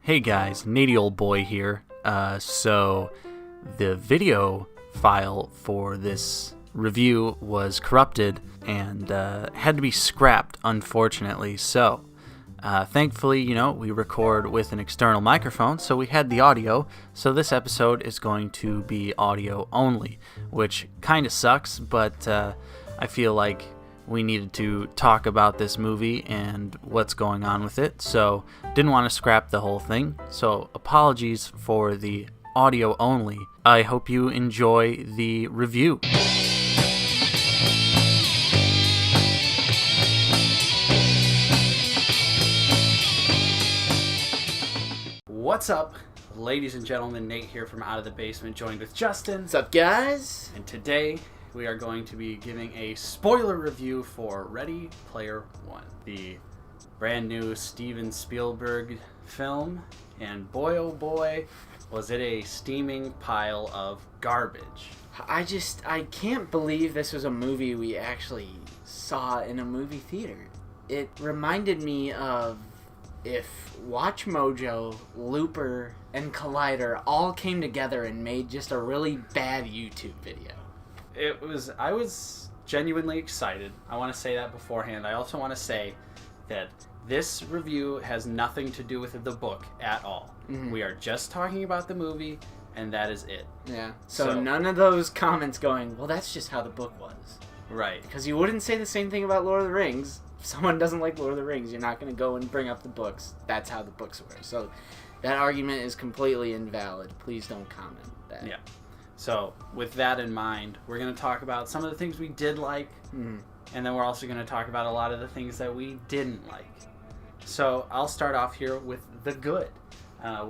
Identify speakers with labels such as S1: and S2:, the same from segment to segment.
S1: Hey guys, Nady old boy here. So the video file for this review was corrupted and had to be scrapped, unfortunately. So thankfully, we record with an external microphone, so we had the audio. So this episode is going to be audio only, which kind of sucks, but I feel like we needed to talk about this movie and what's going on with it, so didn't want to scrap the whole thing. So apologies for the audio only. I hope you enjoy the review. What's up, ladies and gentlemen? Nate here from Out of the Basement, joined with Justin.
S2: What's up, guys?
S1: And today we are going to be giving a spoiler review for Ready Player One, the brand new Steven Spielberg film. And boy, oh boy, was it a steaming pile of garbage.
S2: I can't believe this was a movie we actually saw in a movie theater. It reminded me of if Watch Mojo, Looper, and Collider all came together and made just a really bad YouTube video.
S1: I was genuinely excited. I want to say that beforehand. I also want to say that this review has nothing to do with the book at all. Mm-hmm. We are just talking about the movie, and that is it.
S2: Yeah. So none of those comments going, well, that's just how the book was.
S1: Right.
S2: Because you wouldn't say the same thing about Lord of the Rings. If someone doesn't like Lord of the Rings, you're not going to go and bring up the books. That's how the books were. So that argument is completely invalid. Please don't comment that.
S1: Yeah. So, with that in mind, we're going to talk about some of the things we did like, and then we're also going to talk about a lot of the things that we didn't like. So, I'll start off here with the good.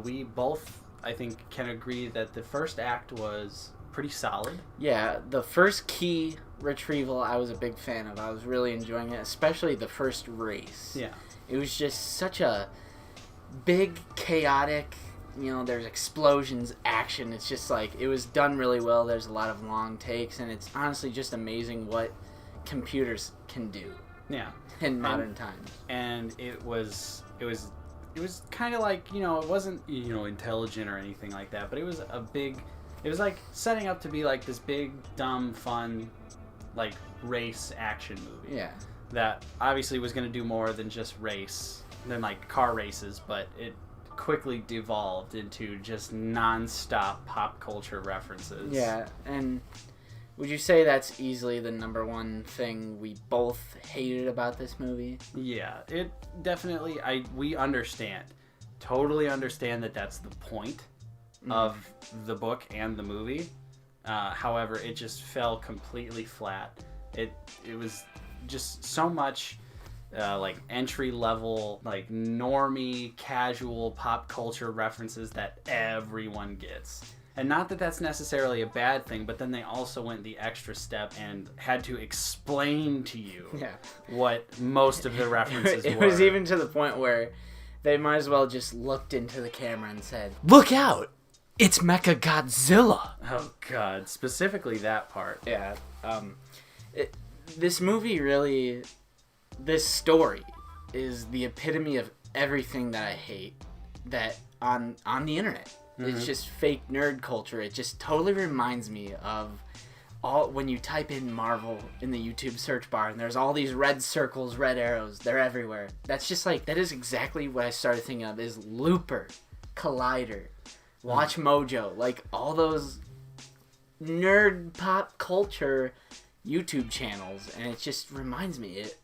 S1: We both, I think, can agree that the first act was pretty solid.
S2: Yeah, the first key retrieval I was a big fan of. I was really enjoying it, especially the first race.
S1: Yeah.
S2: It was just such a big, chaotic... there's explosions, action. It's just like, it was done really well. There's a lot of long takes, and it's honestly just amazing what computers can do.
S1: Yeah.
S2: In modern times.
S1: And it was kind of like, it wasn't, intelligent or anything like that, but it was like setting up to be like this big, dumb, fun, like race action movie.
S2: Yeah.
S1: That obviously was going to do more than just race, than like car races, but it quickly devolved into just non-stop pop culture references.
S2: Yeah, and would you say that's easily the number one thing we both hated about this movie?
S1: Yeah, it definitely, we totally understand that that's the point of the book and the movie. However, it just fell completely flat. It was just so much like entry level, like normie, casual pop culture references that everyone gets. And not that that's necessarily a bad thing, but then they also went the extra step and had to explain to you what most of the references were.
S2: It was even to the point where they might as well just looked into the camera and said, "Look out! It's Mechagodzilla!"
S1: Oh god, specifically that part.
S2: Yeah. This movie really... This story is the epitome of everything that I hate that on the internet. Mm-hmm. It's just fake nerd culture. It just totally reminds me of when you type in Marvel in the YouTube search bar and there's all these red circles, red arrows. They're everywhere. That's just like, that is exactly what I started thinking of is Looper, Collider, Watch Mojo, like all those nerd pop culture YouTube channels, and it just reminds me it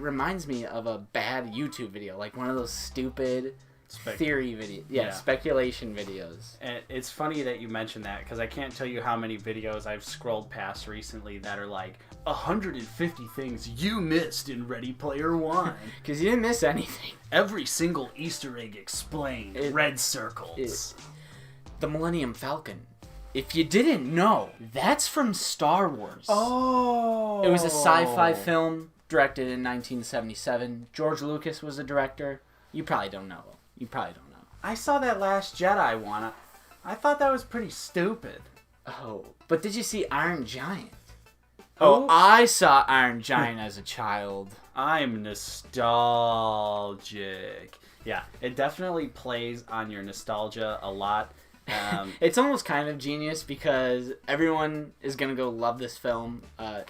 S2: reminds me of a bad YouTube video, like one of those stupid theory videos, speculation videos.
S1: And it's funny that you mentioned that, because I can't tell you how many videos I've scrolled past recently that are like 150 things you missed in Ready Player One.
S2: Because you didn't miss anything.
S1: Every single Easter egg explained. Red circles.
S2: The Millennium Falcon. If you didn't know, that's from Star Wars.
S1: Oh!
S2: It was a sci-fi film directed in 1977. George Lucas was the director. You probably don't know.
S1: I saw that Last Jedi one. I thought that was pretty stupid.
S2: Oh, but did you see Iron Giant? Oh, I saw Iron Giant as a child.
S1: I'm nostalgic. Yeah, it definitely plays on your nostalgia a lot.
S2: It's almost kind of genius because everyone is going to go love this film.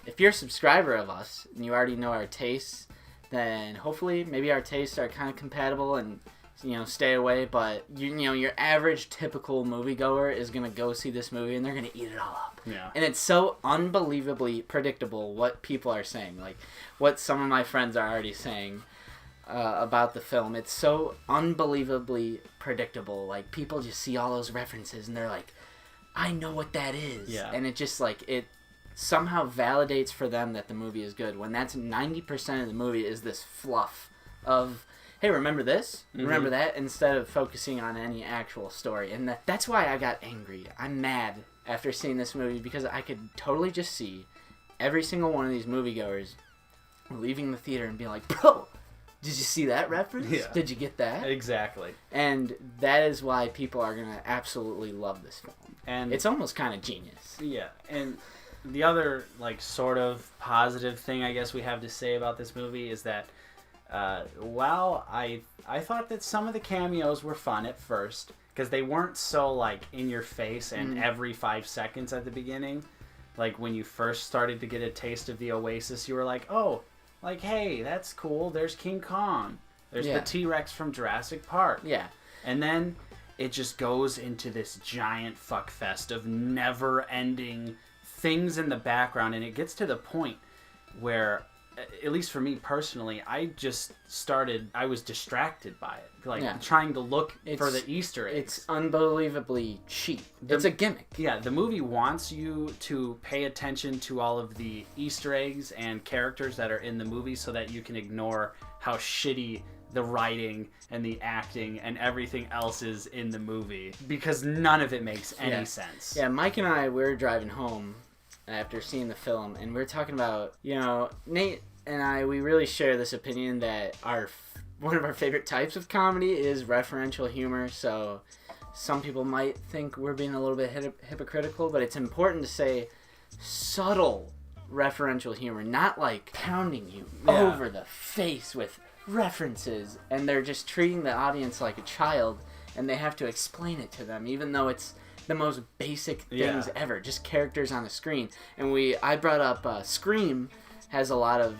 S2: If you're a subscriber of us and you already know our tastes, then hopefully maybe our tastes are kind of compatible and, stay away. But, your average typical moviegoer is going to go see this movie and they're going to eat it all up.
S1: Yeah.
S2: And it's so unbelievably predictable what people are saying. Like, what some of my friends are already saying about the film. It's so unbelievably predictable. Like, people just see all those references and they're like, I know what that is.
S1: Yeah.
S2: And it just, like, it somehow validates for them that the movie is good, when that's 90% of the movie is this fluff of, hey, remember this? Remember that? Instead of focusing on any actual story. And that's why I got angry. I'm mad after seeing this movie, because I could totally just see every single one of these moviegoers leaving the theater and being like, bro, did you see that reference?
S1: Yeah.
S2: Did you get that?
S1: Exactly.
S2: And that is why people are going to absolutely love this film.
S1: And
S2: it's almost kind of genius.
S1: Yeah, and the other, like, sort of positive thing I guess we have to say about this movie is that while I thought that some of the cameos were fun at first, because they weren't so, like, in your face and every 5 seconds at the beginning. Like, when you first started to get a taste of the Oasis, you were like, oh, like, hey, that's cool. There's King Kong. There's the T-Rex from Jurassic Park.
S2: Yeah.
S1: And then it just goes into this giant fuckfest of never-ending things in the background. And it gets to the point where, at least for me personally, I was distracted by it. Like, trying to look for the Easter eggs.
S2: It's unbelievably cheap. It's a gimmick.
S1: Yeah, the movie wants you to pay attention to all of the Easter eggs and characters that are in the movie so that you can ignore how shitty the writing and the acting and everything else is in the movie, because none of it makes any sense.
S2: Yeah, Mike and I, we were driving home after seeing the film, and we were talking about, Nate and I, we really share this opinion that one of our favorite types of comedy is referential humor. So some people might think we're being a little bit hypocritical, but it's important to say subtle referential humor, not like pounding you over the face with references, and they're just treating the audience like a child, and they have to explain it to them, even though it's the most basic things ever, just characters on the screen. And I brought up Scream has a lot of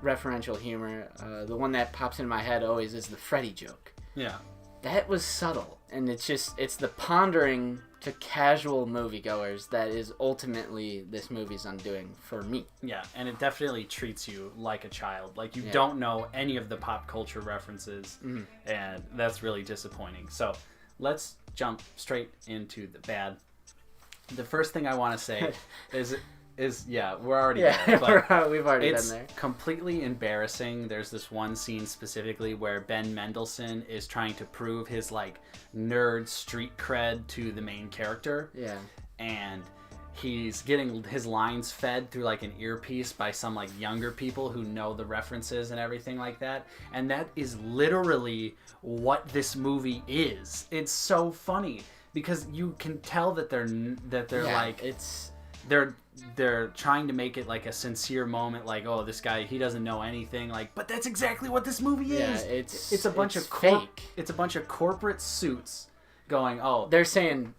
S2: referential humor. The one that pops in my head always is the Freddy joke.
S1: Yeah.
S2: That was subtle, and it's the pondering to casual moviegoers that is ultimately this movie's undoing for me.
S1: Yeah, and it definitely treats you like a child. Like, you don't know any of the pop culture references, and that's really disappointing. So let's jump straight into the bad. The first thing I want to say is we're already there. But
S2: we've already been there.
S1: It's completely embarrassing. There's this one scene specifically where Ben Mendelsohn is trying to prove his, like, nerd street cred to the main character.
S2: Yeah.
S1: And he's getting his lines fed through, like, an earpiece by some, like, younger people who know the references and everything like that. And that is literally what this movie is. It's so funny because you can tell that they're like, they're trying to make it like a sincere moment, like, oh, this guy, he doesn't know anything, like, but that's exactly what this movie is. It's a bunch of fake. It's a bunch of corporate suits going, oh,
S2: they're saying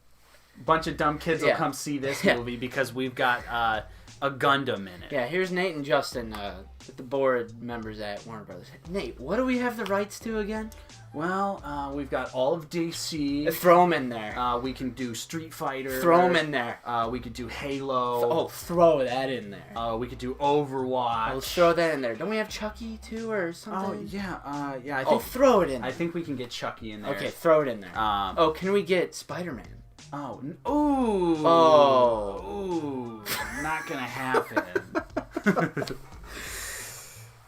S1: bunch of dumb kids will come see this movie because we've got a Gundam in it.
S2: Yeah, here's Nate and Justin, the board members at Warner Brothers. Nate, what do we have the rights to again?
S1: Well, we've got all of DC.
S2: Throw them in there.
S1: We can do Street Fighter.
S2: Throw them in there.
S1: We could do Halo.
S2: Throw that in there.
S1: We could do Overwatch.
S2: Let's throw that in there. Don't we have Chucky too, or something?
S1: Oh yeah. I think,
S2: throw it in there.
S1: I think we can get Chucky in there.
S2: Okay, throw it in there. Can we get Spider-Man?
S1: Ooh, not gonna happen.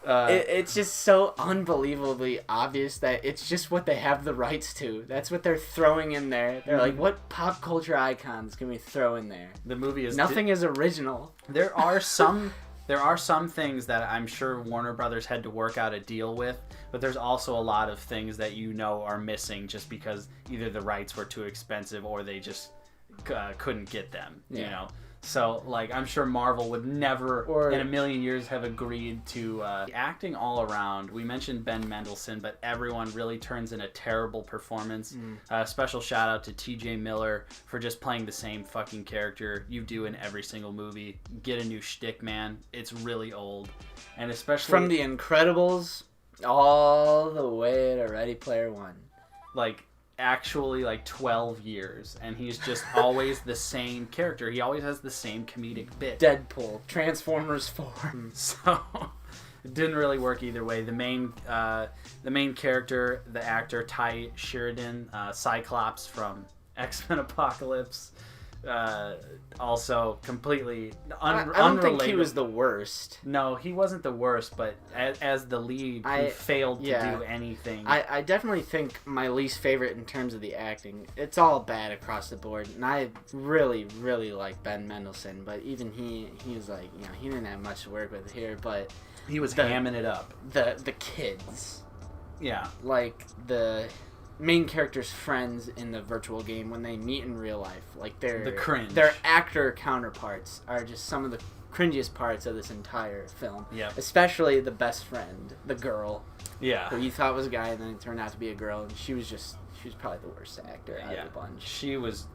S2: It's just so unbelievably obvious that it's just what they have the rights to. That's what they're throwing in there. They're like, what pop culture icons can we throw in there?
S1: The movie is
S2: nothing is original.
S1: There are some things that I'm sure Warner Brothers had to work out a deal with, but there's also a lot of things that are missing just because either the rights were too expensive or they just couldn't get them. You know. So, like, I'm sure Marvel would never in a million years have agreed to acting all around. We mentioned Ben Mendelsohn, but everyone really turns in a terrible performance. Special shout out to TJ Miller for just playing the same fucking character you do in every single movie. Get a new shtick, man. It's really old. And especially
S2: from The Incredibles all the way to Ready Player One.
S1: Like, actually, like 12 years, and he's just always the same character. He always has the same comedic bit.
S2: Deadpool, Transformers 4.
S1: So it didn't really work either way. The main character, the actor Ty Sheridan, Cyclops from X-Men Apocalypse, also completely
S2: I don't
S1: unrelated.
S2: think he was the worst.
S1: No, he wasn't the worst, but as the lead, he failed to do anything.
S2: I definitely think my least favorite in terms of the acting, it's all bad across the board, and I really, really like Ben Mendelsohn, but even he was like, you know, he didn't have much to work with here, but
S1: he was hamming it up.
S2: The kids.
S1: Yeah.
S2: Like, the main character's friends in the virtual game, when they meet in real life, like
S1: the cringe.
S2: Their actor counterparts are just some of the cringiest parts of this entire film.
S1: Yeah.
S2: Especially the best friend, the girl.
S1: Yeah.
S2: Who you thought was a guy, and then it turned out to be a girl, and she was probably the worst actor out of the bunch.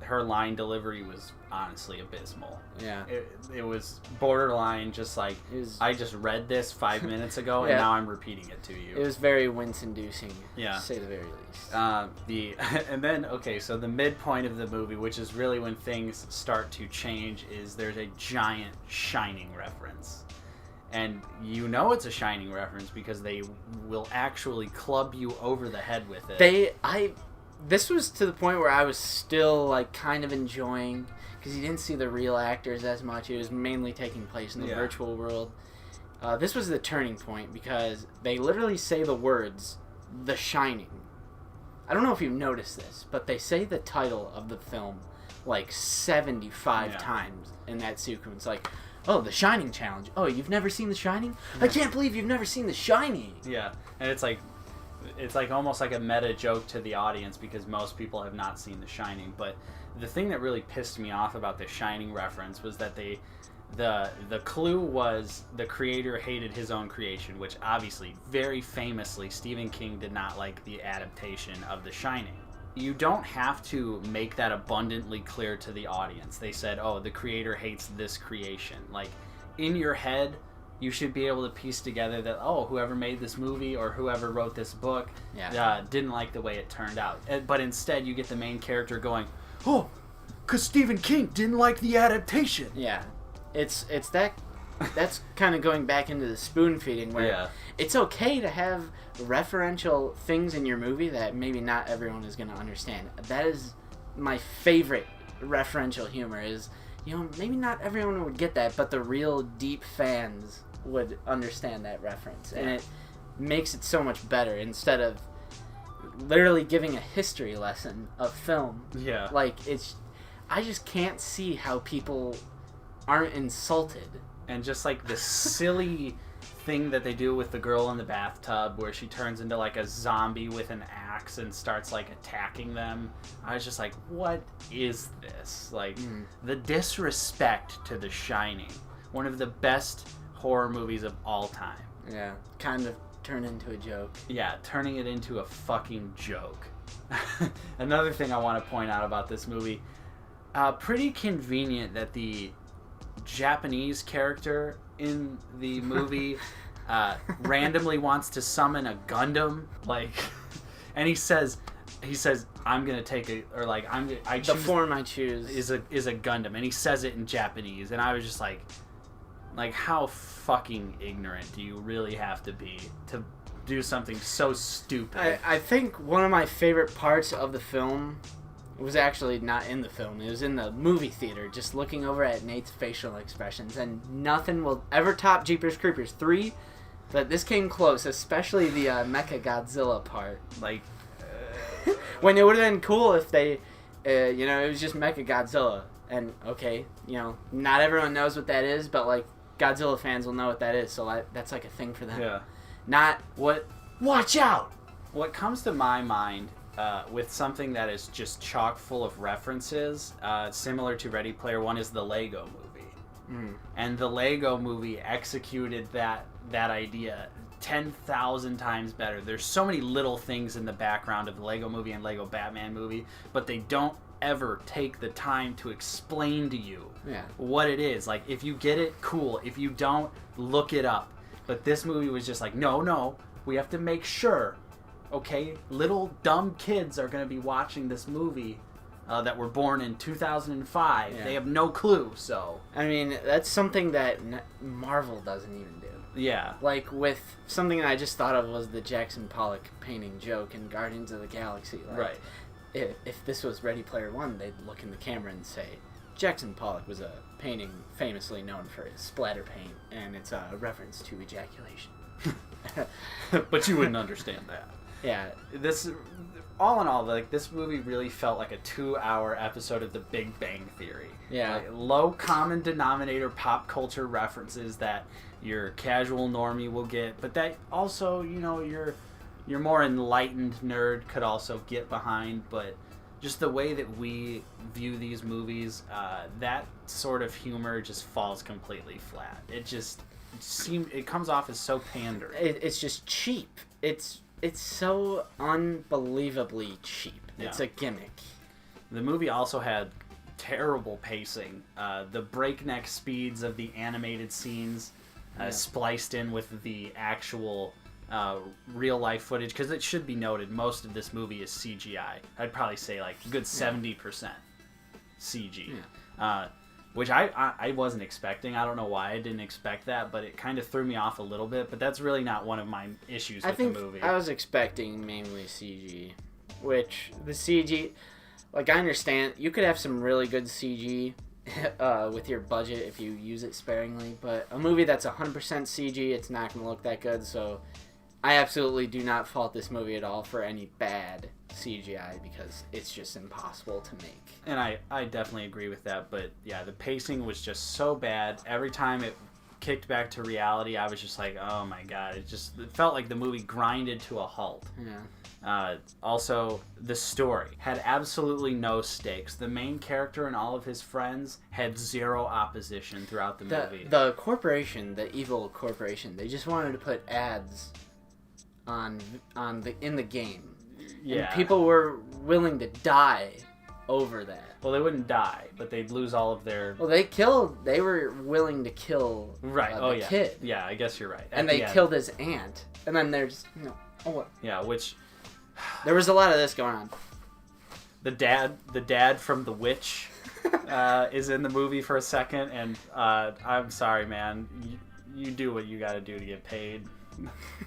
S1: Her line delivery was honestly abysmal.
S2: Yeah.
S1: It was borderline, just like, I just read this 5 minutes ago, and now I'm repeating it to you.
S2: It was very wince-inducing,
S1: to
S2: say the very least.
S1: And then, okay, so the midpoint of the movie, which is really when things start to change, is there's a giant Shining reference. And you know it's a Shining reference because they will actually club you over the head with it.
S2: This was to the point where I was still, like, kind of enjoying, because you didn't see the real actors as much. It was mainly taking place in the virtual world. This was the turning point, because they literally say the words, The Shining. I don't know if you've noticed this, but they say the title of the film, like, 75 times in that sequence. Like, oh, The Shining Challenge. Oh, you've never seen The Shining? I can't believe you've never seen The Shining.
S1: Yeah, and it's like almost like a meta joke to the audience because most people have not seen The Shining. But the thing that really pissed me off about the Shining reference was that the clue was the creator hated his own creation, which obviously, very famously, Stephen King did not like the adaptation of The Shining. You don't have to make that abundantly clear to the audience. They said, oh, the creator hates this creation. Like, in your head, you should be able to piece together that, oh, whoever made this movie or whoever wrote this book didn't like the way it turned out. But instead, you get the main character going, oh, because Stephen King didn't like the adaptation.
S2: Yeah. It's that... That's kind of going back into the spoon feeding, where it's okay to have referential things in your movie that maybe not everyone is going to understand. That is my favorite referential humor is, you know, maybe not everyone would get that, but the real deep fans would understand that reference. And it makes it so much better instead of literally giving a history lesson of film.
S1: Yeah.
S2: Like, I just can't see how people aren't insulted.
S1: And just like the silly thing that they do with the girl in the bathtub where she turns into like a zombie with an axe and starts like attacking them. I was just like, what is this? Like, the disrespect to The Shining. One of the best horror movies of all time.
S2: Yeah, kind of turned into a joke.
S1: Yeah, turning it into a fucking joke. Another thing I want to point out about this movie, pretty convenient that the Japanese character in the movie randomly wants to summon a Gundam, like, and he says I'm gonna take a, or like I choose,
S2: the form I choose
S1: is a Gundam, and he says it in Japanese, and I was just like how fucking ignorant do you really have to be to do something so stupid?
S2: I think one of my favorite parts of the film was actually not in the film. It was in the movie theater, just looking over at Nate's facial expressions, and nothing will ever top Jeepers Creepers 3, but this came close, especially the Mecha Godzilla part.
S1: Like,
S2: when it would have been cool if they, it was just Mecha Godzilla, and okay, not everyone knows what that is, but like, Godzilla fans will know what that is, so that's like a thing for them.
S1: Yeah.
S2: Not what, watch out!
S1: What comes to my mind with something that is just chock full of references, similar to Ready Player One, is the Lego movie. And the Lego movie executed that idea 10,000 times better. There's so many little things in the background of the Lego movie and Lego Batman movie, but they don't ever take the time to explain to you what it is. Like, if you get it, cool. If you don't, look it up. But this movie was just like, no, we have to make sure, okay, little dumb kids are going to be watching this movie that were born in 2005. They have no clue, so.
S2: I mean, that's something that Marvel doesn't even do.
S1: Yeah.
S2: Like, with something I just thought of was the Jackson Pollock painting joke in Guardians of the Galaxy. Like,
S1: right.
S2: If this was Ready Player One, they'd look in the camera and say, Jackson Pollock was a painting famously known for his splatter paint, and it's a reference to ejaculation.
S1: But you wouldn't understand that.
S2: Yeah.
S1: This, all in all, like, this movie really felt like a 2-hour episode of The Big Bang Theory.
S2: Yeah.
S1: Like, low common denominator pop culture references that your casual normie will get, but that also, you know, your more enlightened nerd could also get behind. But just the way that we view these movies, that sort of humor just falls completely flat. It comes off as so pandering.
S2: It's just cheap. It's so unbelievably cheap.
S1: Yeah.
S2: It's a gimmick.
S1: The movie also had terrible pacing. The breakneck speeds of the animated scenes spliced in with the actual real-life footage, because it should be noted, most of this movie is CGI. I'd probably say like a good 70% CG. Which I wasn't expecting. I don't know why I didn't expect that, but it kind of threw me off a little bit. But that's really not one of my issues with the movie.
S2: I was expecting mainly CG, which the CG, like, I understand you could have some really good CG with your budget if you use it sparingly, but a movie that's 100% CG, it's not going to look that good. So I absolutely do not fault this movie at all for any bad CGI, because it's just impossible to make.
S1: And I definitely agree with that, but yeah, the pacing was just so bad. Every time it kicked back to reality, I was just like, oh my god, it felt like the movie grinded to a halt. Also, the story had absolutely no stakes. The main character and all of his friends had zero opposition throughout the movie.
S2: The corporation, the evil corporation, they just wanted to put ads in the game.
S1: Yeah.
S2: And people were willing to die over that.
S1: Well, they wouldn't die, but they'd lose all of their...
S2: Well, they were willing to kill the kid.
S1: Yeah, I guess you're right.
S2: And they killed his aunt. And then there's, what?
S1: Yeah, which...
S2: There was a lot of this going on.
S1: The dad from The Witch is in the movie for a second, and I'm sorry, man. You do what you gotta do to get paid.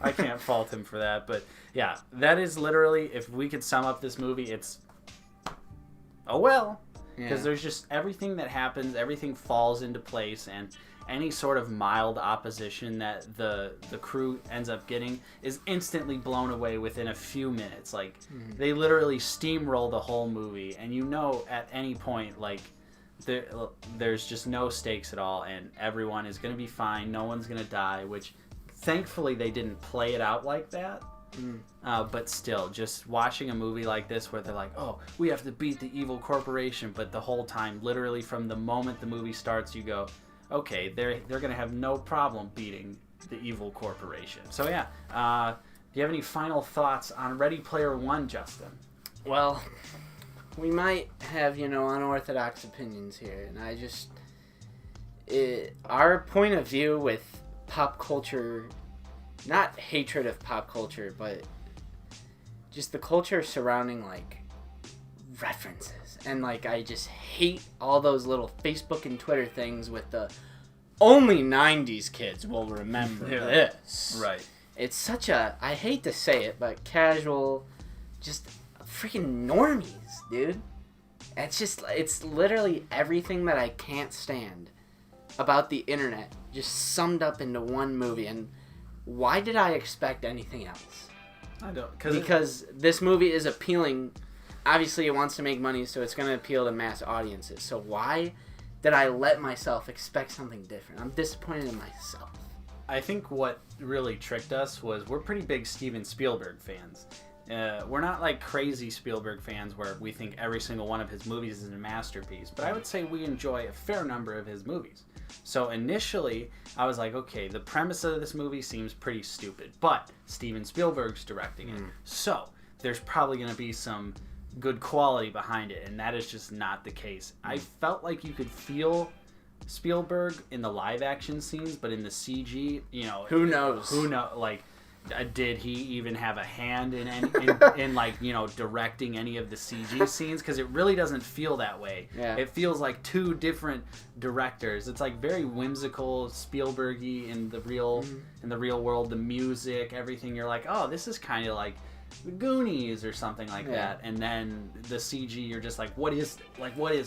S1: I can't fault him for that, but yeah, that is literally, if we could sum up this movie, it's oh well, because there's just everything that happens, everything falls into place, and any sort of mild opposition that the crew ends up getting is instantly blown away within a few minutes. Like, they literally steamroll the whole movie, and you know at any point, like, there's just no stakes at all, and everyone is going to be fine, no one's going to die, which thankfully they didn't play it out like that. But still, just watching a movie like this where they're like, oh, we have to beat the evil corporation, but the whole time, literally from the moment the movie starts, you go, okay, they're going to have no problem beating the evil corporation. So yeah, do you have any final thoughts on Ready Player One, Justin?
S2: Well, we might have, unorthodox opinions here, and our point of view with pop culture, not hatred of pop culture, but just the culture surrounding, like, references. And, like, I just hate all those little Facebook and Twitter things with the only 90s kids will remember this.
S1: Right.
S2: It's such a, I hate to say it, but casual, just freaking normies, dude. It's literally everything that I can't stand about the internet just summed up into one movie. And why did I expect anything else?
S1: I don't.
S2: Because this movie is appealing. Obviously, it wants to make money, so it's going to appeal to mass audiences. So why did I let myself expect something different? I'm disappointed in myself.
S1: I think what really tricked us was we're pretty big Steven Spielberg fans. We're not like crazy Spielberg fans where we think every single one of his movies is a masterpiece, but I would say we enjoy a fair number of his movies. So initially, I was like, okay, the premise of this movie seems pretty stupid, but Steven Spielberg's directing it. So there's probably going to be some good quality behind it, and that is just not the case. I felt like you could feel Spielberg in the live action scenes, but in the CG,
S2: who knows?
S1: Like, did he even have a hand in like, directing any of the CG scenes? Because it really doesn't feel that way.
S2: Yeah.
S1: It feels like two different directors. It's like very whimsical, Spielberg-y in the real world. The music, everything. You're like, oh, this is kind of like the Goonies or something like that. And then the CG, you're just like, what is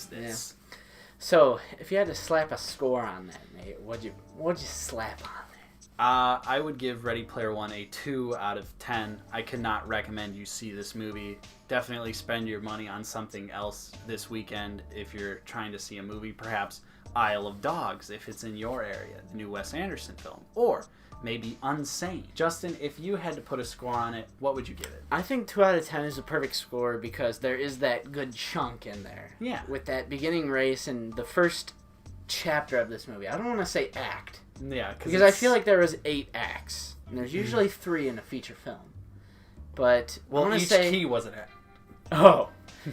S1: this?
S2: Yeah. So, if you had to slap a score on that, Nate, what'd you slap on?
S1: I would give Ready Player One a 2 out of 10. I cannot recommend you see this movie. Definitely spend your money on something else this weekend if you're trying to see a movie. Perhaps Isle of Dogs if it's in your area, the new Wes Anderson film. Or maybe Unsane. Justin, if you had to put a score on it, what would you give it?
S2: I think 2 out of 10 is a perfect score because there is that good chunk in there.
S1: Yeah.
S2: With that beginning race and the first chapter of this movie. I don't want to say act.
S1: Yeah,
S2: because I feel like there was 8 acts, and there's usually 3 in a feature film. But
S1: each key was an act.
S2: Oh,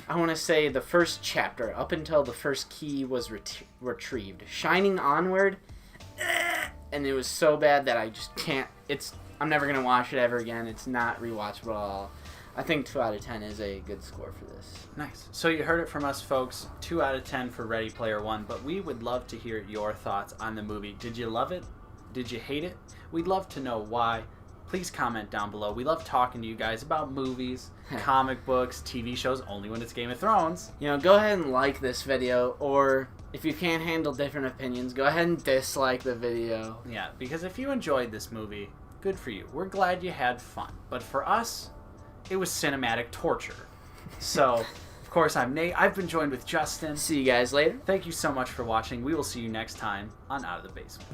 S2: I want to say the first chapter up until the first key was retrieved, shining onward, and it was so bad that I just can't. I'm never gonna watch it ever again. It's not rewatchable at all. I think 2 out of 10 is a good score for this.
S1: Nice. So you heard it from us, folks. 2 out of 10 for Ready Player One, but we would love to hear your thoughts on the movie. Did you love it? Did you hate it? We'd love to know why. Please comment down below. We love talking to you guys about movies, comic books, TV shows, only when it's Game of Thrones.
S2: Go ahead and like this video, or if you can't handle different opinions, go ahead and dislike the video.
S1: Yeah, because if you enjoyed this movie, good for you. We're glad you had fun. But for us, it was cinematic torture. So, of course, I'm Nate. I've been joined with Justin.
S2: See you guys later.
S1: Thank you so much for watching. We will see you next time on Out of the Basement.